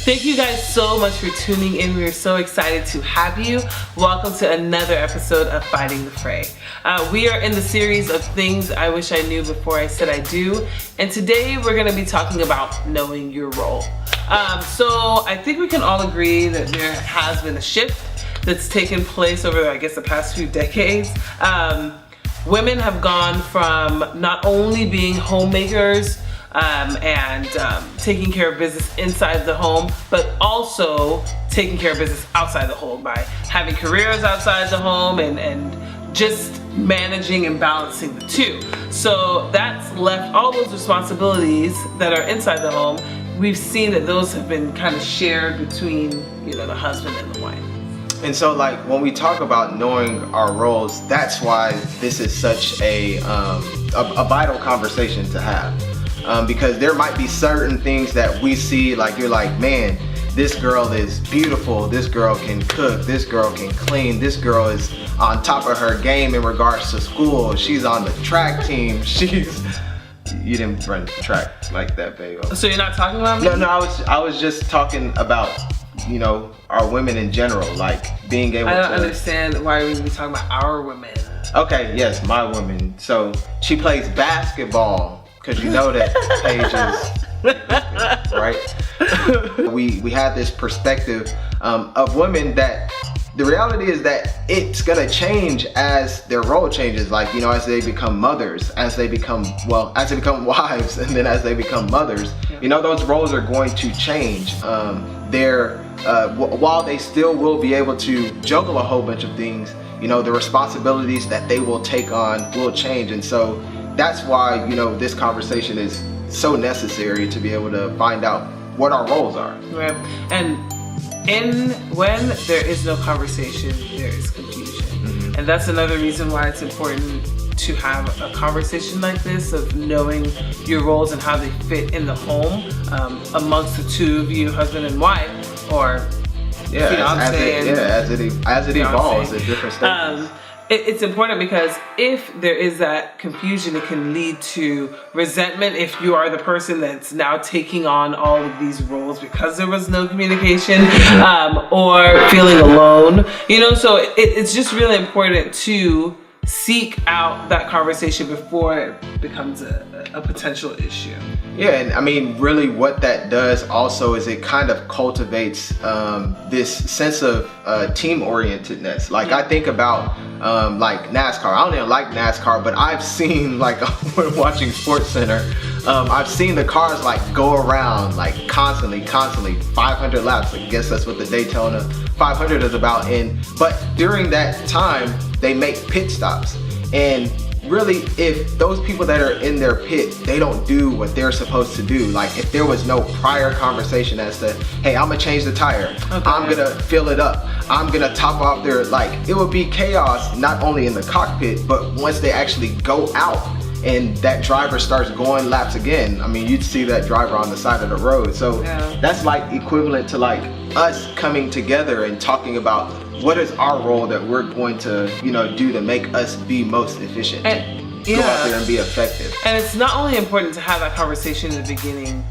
Thank you guys so much for tuning in. We're so excited to have you. Welcome to another episode of Fighting the Fray. We are in the series of things I wish I knew before I said I do. And today we're gonna be talking about knowing your role. So I think we can all agree that there has been a shift that's taken place over, I guess, the past few decades. Women have gone from not only being homemakers and taking care of business inside the home, but also taking care of business outside the home by having careers outside the home and just managing and balancing the two. So that's left all those responsibilities that are inside the home. We've seen that those have been kind of shared between, the husband and the wife. And so, like, when we talk about knowing our roles, that's why this is such a vital conversation to have. Because there might be certain things that we see, like, you're like, man, this girl is beautiful, this girl can cook, this girl can clean, this girl is on top of her game in regards to school, she's on the track team, you didn't run track like that, babe. So you're not talking about me? No, I was just talking about, our women in general, like being able to... I don't understand why we would be talking about our women. Okay, yes, my woman. So she plays basketball, because you know that Paige is, right? We have this perspective of women that the reality is that it's gonna change as their role changes, like, as they become mothers, as they become wives, and then as they become mothers, those roles are going to change. While they still will be able to juggle a whole bunch of things, the responsibilities that they will take on will change. And so that's why, this conversation is so necessary, to be able to find out what our roles are. Right. And when there is no conversation, there is confusion. Mm-hmm. And that's another reason why it's important to have a conversation like this, of knowing your roles and how they fit in the home, amongst the two of you, husband and wife, or fiance as it evolves at different stages. It's important because if there is that confusion, it can lead to resentment if you are the person that's now taking on all of these roles because there was no communication, or feeling alone. So it's just really important to seek out that conversation before it becomes a potential issue. Yeah, and I mean, really what that does also is it kind of cultivates this sense of team orientedness. Like, I think about like NASCAR. I don't even like NASCAR, but I've seen, like, when watching SportsCenter, I've seen the cars like go around like constantly 500 laps. I guess that's what the Daytona 500 is about. But during that time, they make pit stops, and really, if those people that are in their pit, they don't do what they're supposed to do, like if there was no prior conversation as to, hey, I'm gonna change the tire, I'm gonna fill it up, I'm gonna top off their, like, it would be chaos not only in the cockpit, but once they actually go out and that driver starts going laps again, I mean, you'd see that driver on the side of the road. So that's like equivalent to like us coming together and talking about what is our role that we're going to, do to make us be most efficient. And go out there and be effective. And it's not only important to have that conversation in the beginning,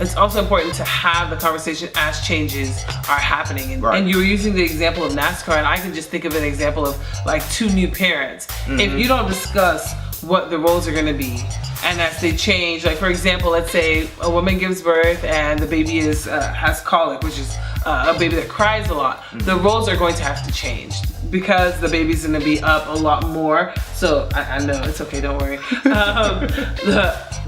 it's also important to have the conversation as changes are happening. And you were using the example of NASCAR, and I can just think of an example of like two new parents. Mm-hmm. If you don't discuss what the roles are going to be, and as they change, like, for example, let's say a woman gives birth and the baby has colic, which is a baby that cries a lot. Mm-hmm. The roles are going to have to change because the baby's going to be up a lot more. So I know, it's okay, don't worry.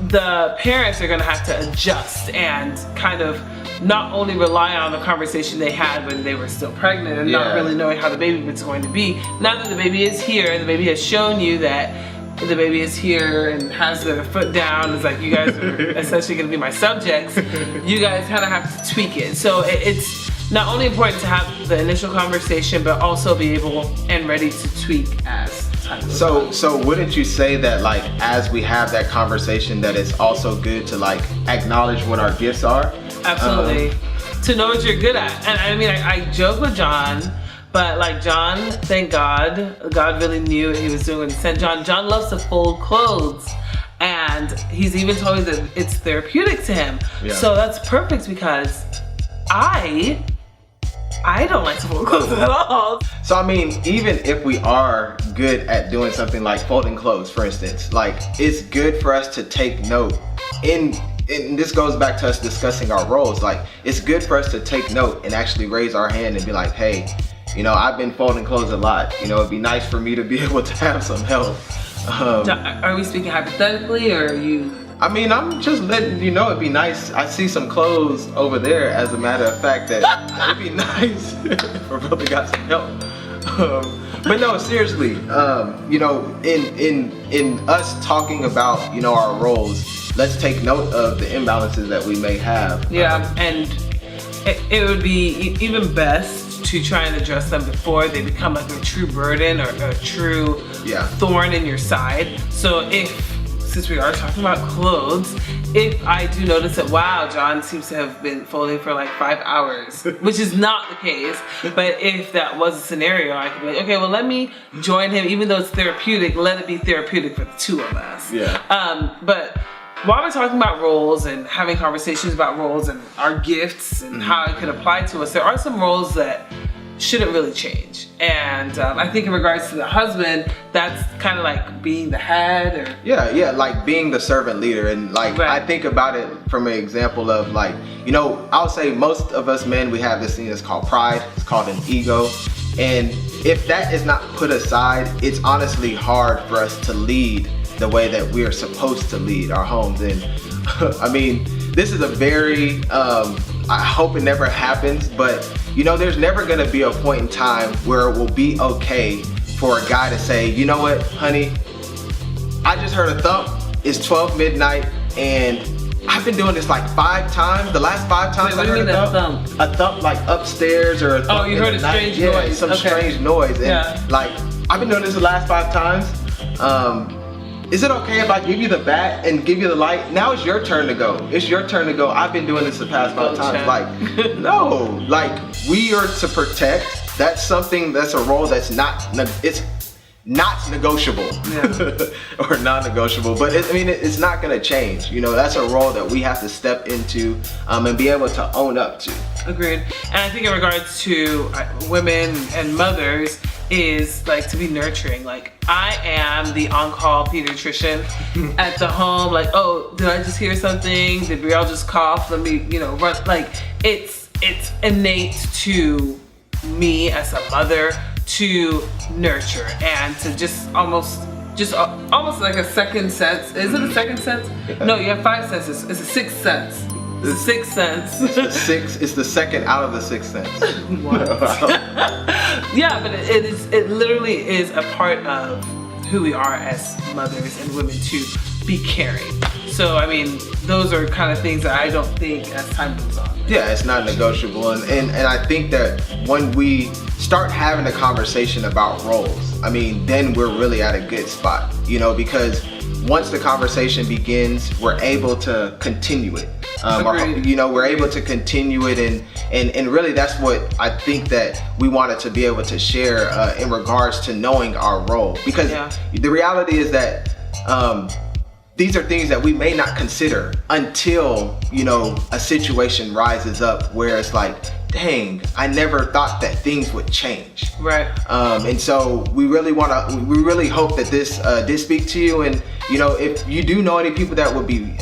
The parents are going to have to adjust and kind of not only rely on the conversation they had when they were still pregnant and not really knowing how the baby was going to be. Now that the baby is here and the baby has shown you that the baby is here and has their foot down, it's like, you guys are essentially going to be my subjects, you guys kind of have to tweak it. So it's not only important to have the initial conversation, but also be able and ready to tweak as time goes on. So wouldn't you say that, like, as we have that conversation, that it's also good to like acknowledge what our gifts are? Absolutely. To know what you're good at. And I mean, I joke with John, but like John, thank God, God really knew what he was doing when he sent John. John loves to fold clothes. And he's even told me that it's therapeutic to him. Yeah. So that's perfect because I don't like to fold clothes at all. So I mean, even if we are good at doing something like folding clothes, for instance, like it's good for us to take note and this goes back to us discussing our roles. Like it's good for us to take note and actually raise our hand and be like, hey, you know, I've been folding clothes a lot. You know, it'd be nice for me to be able to have some help. Are we speaking hypothetically, or are you? I mean, I'm just letting you know it'd be nice. I see some clothes over there, as a matter of fact, that it'd be nice if a brother got some help. But no, seriously, you know, in us talking about, you know, our roles, let's take note of the imbalances that we may have. Yeah, and it would be even best to try and address them before they become like a true burden or a true thorn in your side. So since we are talking about clothes, if I do notice that, wow, John seems to have been folding for like 5 hours, which is not the case, but if that was a scenario, I could be like, okay, well, let me join him. Even though it's therapeutic, let it be therapeutic for the two of us. Yeah. But while we're talking about roles and having conversations about roles and our gifts and how it could apply to us, there are some roles that shouldn't really change. And I think in regards to the husband, that's kind of like being the head or... Yeah, like being the servant leader. And like, I think about it from an example of like, you know, I'll say most of us men, we have this thing that's called pride. It's called an ego. And if that is not put aside, it's honestly hard for us to lead the way that we are supposed to lead our homes. And I mean, this is a very, I hope it never happens, but you know, there's never gonna be a point in time where it will be okay for a guy to say, you know what, honey, I just heard a thump, it's 12 midnight, and I've been doing this like 5 times. The last 5 times I heard a thump. A thump like upstairs or a thump. Oh, you heard a strange noise. Some strange noise. And like, I've been doing this the last 5 times. Is it okay if I give you the bat and give you the light? Now it's your turn to go. It's your turn to go. I've been doing this the past 5 times. Like, no, like we are to protect. That's something, that's a role that's it's not negotiable or non-negotiable, but it's not gonna change. You know, that's a role that we have to step into and be able to own up to. Agreed. And I think in regards to women and mothers is like to be nurturing. Like I am the on-call pediatrician at the home. Like, oh, did I just hear something? Did we all just cough? Let me, you know, run. Like it's innate to me as a mother to nurture and to just almost like a second sense. Is it a second sense? No, you have 5 senses. It's a sixth sense. The sixth sense. It's the second out of the sixth sense. Yeah, but it literally is a part of who we are as mothers and women to be caring. So I mean, those are kind of things that I don't think as time goes on. Yeah, it's not negotiable, and I think that when we start having a conversation about roles, I mean, then we're really at a good spot, you know, because once the conversation begins, we're able to continue it. You know, we're able to continue it, and really that's what I think that we wanted to be able to share in regards to knowing our role, because the reality is that these are things that we may not consider until, you know, a situation rises up where it's like, dang, I never thought that things would change. Right. And so we really hope that this did speak to you. And, you know, if you do know any people that would be,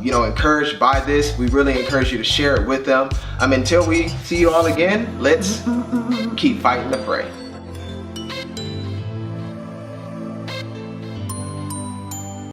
you know, encouraged by this, we really encourage you to share it with them. Until we see you all again, let's keep fighting the fray.